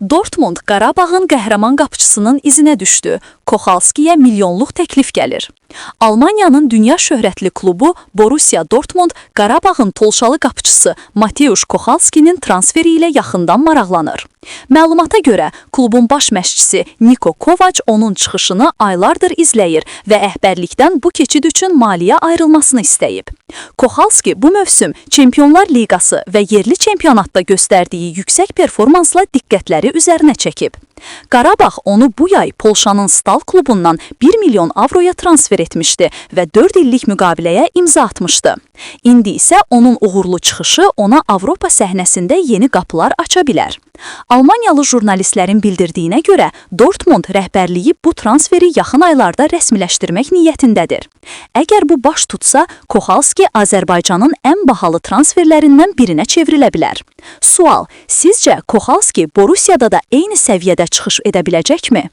Dortmund Qarabağın qəhrəman qapıçısının izinə düşdü. Koxalskiyə milyonluq təklif gəlir. Almaniyanın dünya şöhrətli klubu Borussia Dortmund Qarabağın Polşalı qapıçısı Mateusz Koxalskinin transferi ilə yaxından maraqlanır. Məlumata görə, klubun baş məşqçisi Niko Kovac onun çıxışını aylardır izləyir və rəhbərlikdən bu keçid üçün maliyyə ayrılmasını istəyib. Koxalski bu mövsüm Çempionlar Liqası və yerli çempionatda göstərdiyi yüksək performansla diqqətləri üzərinə çəkib. Qarabağ onu bu yay Polşanın Stal klubundan 1 milyon avroya transfer etmişdi və 4 illik müqaviləyə imza atmışdı. İndi isə onun uğurlu çıxışı ona Avropa səhnəsində yeni qapılar aça bilər. Almaniyalı jurnalistlərin bildirdiyinə görə Dortmund rəhbərliyi bu transferi yaxın aylarda rəsmiləşdirmək niyyətindədir. Əgər bu baş tutsa, Koxalski Azərbaycanın ən bahalı transferlərindən birinə çevrilə bilər. Sual, sizcə Koxalski Borussiyada da eyni səviyyədə çıxış edə biləcəkmi?